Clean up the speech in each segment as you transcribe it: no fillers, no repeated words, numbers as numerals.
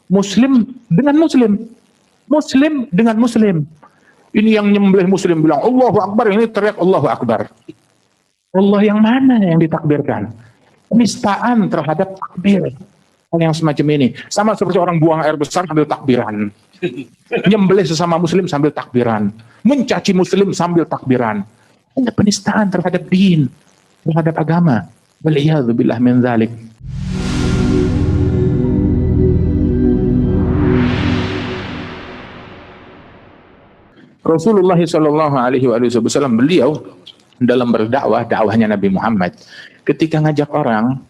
Muslim dengan muslim, muslim dengan muslim. Ini yang nyembelih muslim bilang Allahu Akbar, ini teriak Allahu Akbar. Allah yang mana yang ditakbirkan? Penistaan terhadap takbir. Hal yang semacam ini sama seperti orang buang air besar sambil takbiran, nyembelih sesama muslim sambil takbiran, mencaci muslim sambil takbiran. Ini penistaan terhadap din, terhadap agama. Waliyadzubillah min dzalik. Rasulullah SAW beliau dalam berdakwah, dakwahnya Nabi Muhammad, ketika ngajak orang,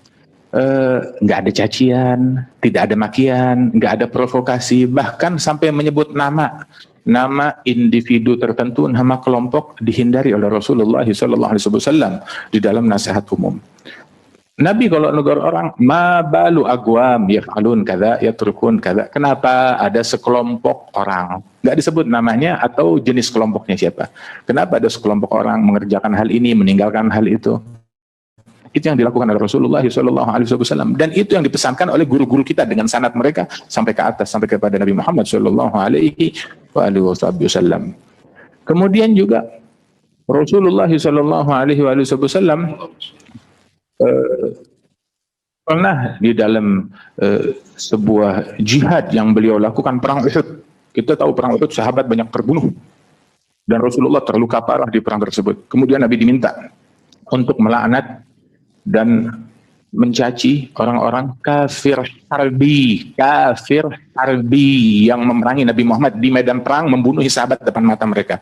nggak ada cacian, tidak ada makian, nggak ada provokasi, bahkan sampai menyebut nama individu tertentu, nama kelompok dihindari oleh Rasulullah SAW di dalam nasihat umum. Nabi kalau negur orang, ma balu agwam yaf'alun kada yatrukun kada. Kenapa ada sekelompok orang? Nggak disebut namanya atau jenis kelompoknya siapa. Kenapa ada sekelompok orang mengerjakan hal ini, meninggalkan hal itu? Itu yang dilakukan oleh Rasulullah SAW, dan itu yang dipesankan oleh guru-guru kita dengan sanad mereka sampai ke atas, sampai kepada Nabi Muhammad SAW. Kemudian juga Rasulullah SAW pernah di dalam sebuah jihad yang beliau lakukan, perang Uhud. Kita tahu perang Uhud sahabat banyak terbunuh dan Rasulullah terluka parah di perang tersebut. Kemudian Nabi diminta untuk melaknat dan mencaci orang-orang kafir harbi yang memerangi Nabi Muhammad di medan perang, membunuh sahabat depan mata mereka.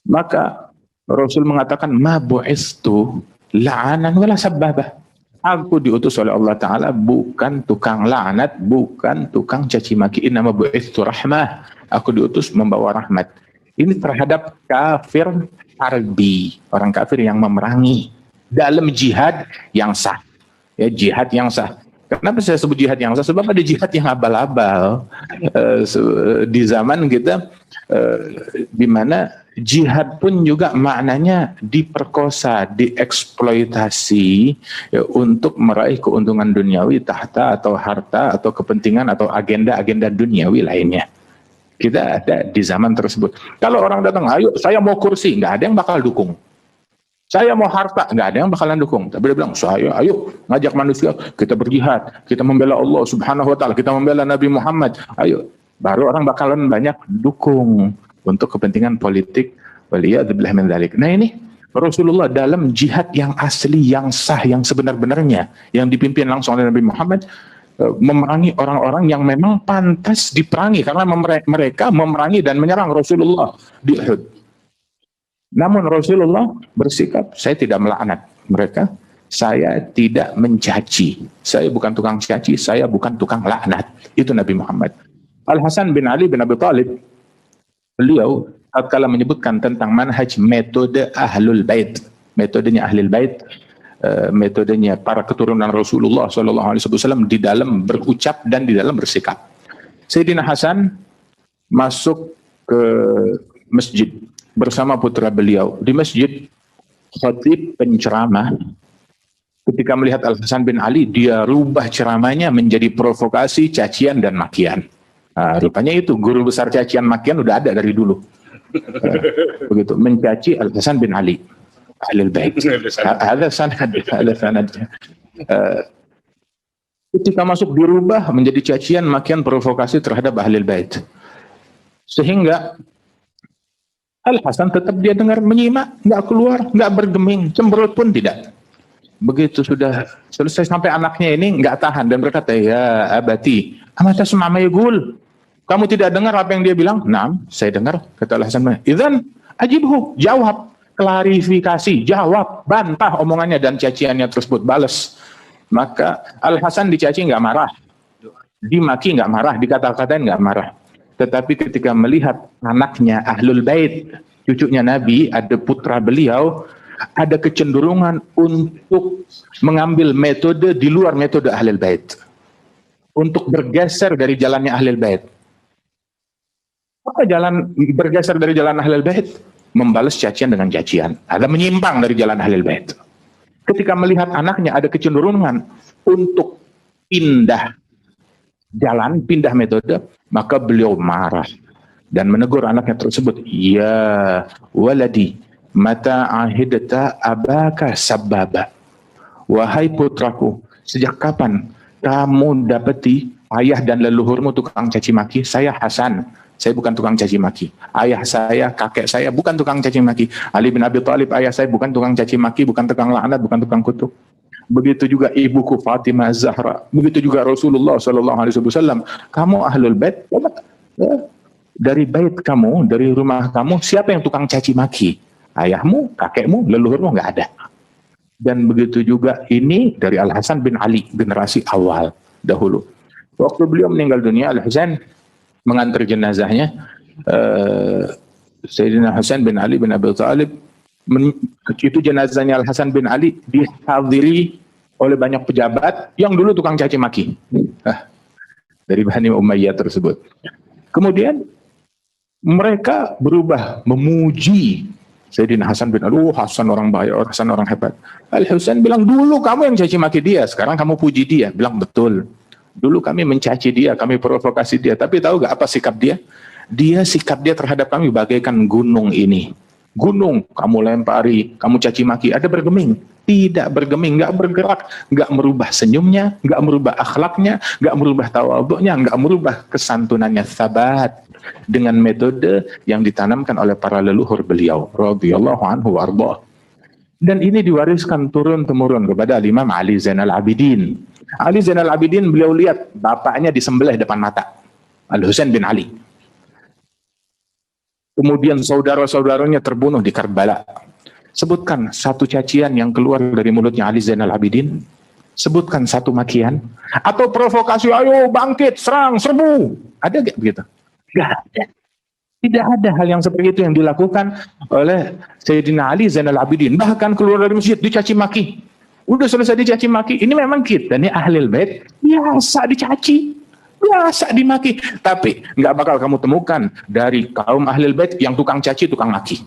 Maka Rasul mengatakan, ma bu'istu la'anan wala sabbabah. Aku diutus oleh Allah Ta'ala bukan tukang la'anat, bukan tukang caci maki. Innama bu'istu rahmah. Aku diutus membawa rahmat. Ini terhadap kafir harbi, orang kafir yang memerangi dalam jihad yang sah. Ya, jihad yang sah. Kenapa saya sebut jihad yang sah? Sebab ada jihad yang abal-abal di zaman kita, di mana jihad pun juga maknanya diperkosa, dieksploitasi, ya, untuk meraih keuntungan duniawi, tahta atau harta atau kepentingan atau agenda-agenda duniawi lainnya. Kita ada di zaman tersebut. Kalau orang datang, ayo saya mau kursi, nggak ada yang bakal dukung. Saya mau harta, nggak ada yang bakalan dukung. Tapi dia bilang, saya ayo ngajak manusia, kita berjihad, kita membela Allah Subhanahu Wa Taala, kita membela Nabi Muhammad, ayo. Baru orang bakalan banyak dukung untuk kepentingan politik. Waliyadzubillah min dzalik. Nah ini Rasulullah dalam jihad yang asli, yang sah, yang sebenar-benarnya, yang dipimpin langsung oleh Nabi Muhammad, memerangi orang-orang yang memang pantas diperangi karena mereka memerangi dan menyerang Rasulullah di Uhud. Namun Rasulullah bersikap, saya tidak melaknat mereka, saya tidak mencaci, saya bukan tukang caci, saya bukan tukang laknat. Itu Nabi Muhammad. Al-Hasan bin Ali bin Abi Thalib, beliau tatkala menyebutkan tentang manhaj metode Ahlul Bait, metodenya Ahlul Bait, metodenya para keturunan Rasulullah SAW di dalam berucap dan di dalam bersikap. Sayyidina Hasan masuk ke masjid bersama putra beliau. Di masjid, khatib penceramah ketika melihat Al-Hasan bin Ali, dia rubah ceramahnya menjadi provokasi, cacian dan makian. Nah, rupanya itu guru besar cacian makian udah ada dari dulu. Begitu, mencaci Al-Hasan bin Ali, Ahlul Bait. Ada sanad. Ketika masuk dirubah menjadi cacian, makian, provokasi terhadap Ahlul Bait. Sehingga Al-Hasan tetap dia dengar, menyimak, nggak keluar, nggak bergeming, cemberut pun tidak. Begitu sudah selesai sampai anaknya ini nggak tahan dan berkata, ya abati, amata semama yaqul. Kamu tidak dengar apa yang dia bilang? Naam, saya dengar, kata Al-Hasan. Idzan ajibhu, jawab, klarifikasi, jawab, bantah omongannya dan caciannya tersebut, balas. Maka Al-Hasan dicaci nggak marah, dimaki nggak marah, dikata-katain nggak marah. Tetapi ketika melihat anaknya Ahlul Bait, cucunya Nabi, ada putra beliau, ada kecenderungan untuk mengambil metode di luar metode Ahlul Bait, untuk bergeser dari jalannya Ahlul Bait. Apa jalan bergeser dari jalan Ahlul Bait? Membalas cacian dengan cacian. Ada menyimpang dari jalan Ahlul Bait. Ketika melihat anaknya ada kecenderungan untuk pindah jalan, pindah metode, maka beliau marah dan menegur anaknya tersebut. Ya waladi, mata ahidta abaka sababa. Wahai putraku, sejak kapan kamu dapati ayah dan leluhurmu tukang caci maki? Saya Hasan, saya bukan tukang caci maki. Ayah saya, kakek saya bukan tukang caci maki. Ali bin Abi Thalib, ayah saya bukan tukang caci maki, bukan tukang laknat, bukan tukang kutuk. Begitu juga ibuku Fatimah Zahra, begitu juga Rasulullah SAW. Kamu ahlul bait, dari bait kamu, dari rumah kamu, siapa yang tukang caci maki? Ayahmu, kakekmu, leluhurmu, nggak ada. Dan begitu juga ini dari Al Hasan bin Ali, generasi awal dahulu. Waktu beliau meninggal dunia, Al Hasan mengantar jenazahnya, Sayyidina Hasan bin Ali bin Abi Thalib. Itu jenazahnya Al Hasan bin Ali dihadiri oleh banyak pejabat yang dulu tukang caci maki dari Bani Umayyah tersebut. Kemudian mereka berubah memuji Sayyidina Hasan bin Ali. Hasan orang baik, Hasan orang hebat. Al Hasan bilang, dulu kamu yang caci maki dia, sekarang kamu puji dia. Bilang, betul, dulu kami mencaci dia, kami provokasi dia, tapi tahu gak apa sikap dia? Sikap dia terhadap kami bagaikan gunung ini. Gunung kamu lempari, kamu caci maki, ada bergeming? Tidak bergeming, nggak bergerak, nggak merubah senyumnya, nggak merubah akhlaknya, nggak merubah tawadhu'nya, nggak merubah kesantunannya. Sabat dengan metode yang ditanamkan oleh para leluhur beliau radhiyallahu anhu warḍah. Dan ini diwariskan turun temurun kepada Imam Ali Zainal Abidin. Ali Zainal Abidin, beliau lihat bapaknya disembelih depan mata, Al Husain bin Ali. Kemudian saudara-saudaranya terbunuh di Karbala. Sebutkan satu cacian yang keluar dari mulutnya Ali Zainal Abidin. Sebutkan satu makian. Atau provokasi, ayo bangkit, serang, serbu. Ada gak begitu? Gak ada. Tidak ada hal yang seperti itu yang dilakukan oleh Sayyidina Ali Zainal Abidin. Bahkan keluar dari masjid dicaci maki. Udah selesai dicaci maki, ini memang kita, ini ahlul bait, biasa dicaci. Biasa dimaki, tapi nggak bakal kamu temukan dari kaum ahlul bait yang tukang caci, tukang maki.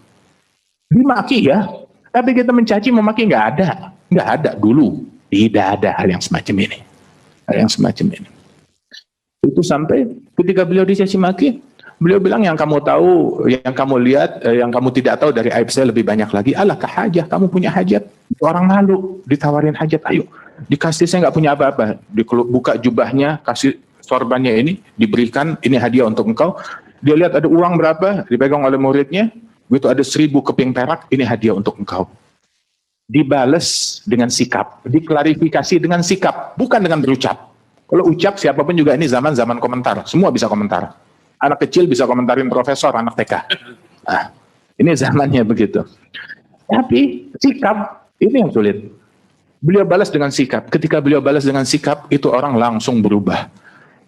Dimaki ya, tapi kita mencaci, memaki nggak ada dulu, tidak ada hal yang semacam ini, Itu sampai ketika beliau dicaci maki, beliau bilang, yang kamu tahu, yang kamu lihat, yang kamu tidak tahu dari aib saya lebih banyak lagi. Alah hajat, kamu punya hajat, orang malu ditawarin hajat, ayo dikasih, saya nggak punya apa-apa, dibuka jubahnya, kasih sorbannya ini, diberikan, ini hadiah untuk engkau. Dia lihat ada uang berapa, dipegang oleh muridnya, begitu ada 1000 keping perak, ini hadiah untuk engkau. Dibales dengan sikap, diklarifikasi dengan sikap, bukan dengan berucap. Kalau ucap, siapapun juga, ini zaman komentar, semua bisa komentar. Anak kecil bisa komentarin profesor, anak TK. Nah, ini zamannya begitu. Tapi sikap, ini yang sulit. Beliau balas dengan sikap. Ketika beliau balas dengan sikap, itu orang langsung berubah.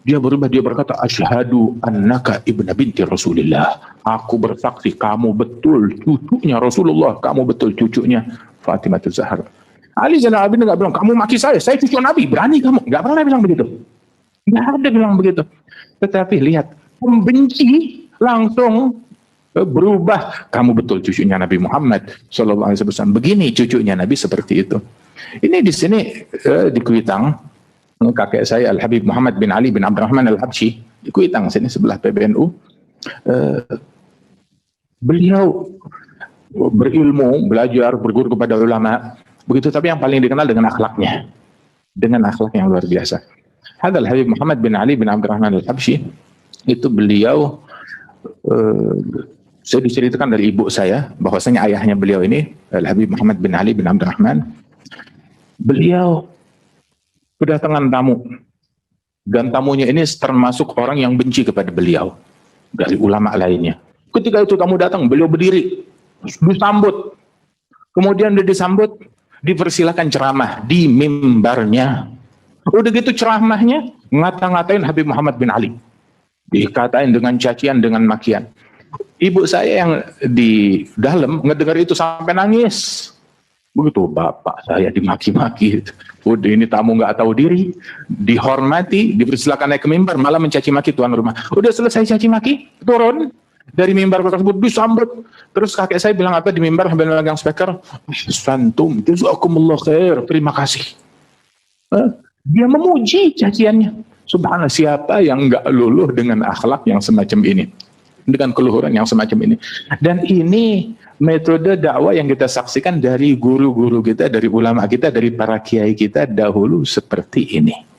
Dia berubah, dia berkata, asyhadu annaka ibna binti Rasulillah. Aku bersaksi kamu betul cucunya Rasulullah, kamu betul cucunya Fatimah Zahra. Ali Zainal Abidin nggak bilang, kamu maki saya cucu Nabi, berani kamu. Nggak pernah bilang begitu. Nggak ada bilang begitu. Tetapi lihat, pembenci langsung berubah, kamu betul cucunya Nabi Muhammad SAW. Begini cucunya Nabi, seperti itu. Ini di sini di Kuitang, kakek saya Al Habib Muhammad bin Ali bin Abdurrahman Al Habsyi di Kuitang sini sebelah PBNU. Beliau berilmu, belajar, berguru kepada ulama, begitu. Tapi yang paling dikenal dengan akhlaknya, yang luar biasa. Hadal Habib Muhammad bin Ali bin Abdurrahman Al Habsyi, itu beliau, saya diceritakan dari ibu saya bahwasanya ayahnya beliau ini Al Habib Muhammad bin Ali bin Abdurrahman, beliau kedatangan tamu, dan tamunya ini termasuk orang yang benci kepada beliau dari ulama lainnya. Ketika itu tamu datang, beliau berdiri, disambut. Kemudian dia disambut, dipersilakan ceramah di mimbarnya. Udah gitu ceramahnya ngata-ngatain Habib Muhammad bin Ali, dikatain dengan cacian, dengan makian. Ibu saya yang di dalam ngedengar itu sampai nangis. Begitu bapak saya dimaki-maki, udah ini tamu nggak tahu diri, dihormati, dipersilakan naik ke mimbar, malah mencaci maki tuan rumah. Udah selesai caci maki, turun dari mimbar tersebut, disambut. Terus kakek saya bilang apa di mimbar sambil megang speaker, santum, jazakumullah khair, terima kasih. Dia memuji caciannya. Subhanallah, siapa yang nggak luluh dengan akhlak yang semacam ini, dengan keluhuran yang semacam ini. Dan ini metode dakwah yang kita saksikan dari guru-guru kita, dari ulama kita, dari para kiai kita dahulu seperti ini.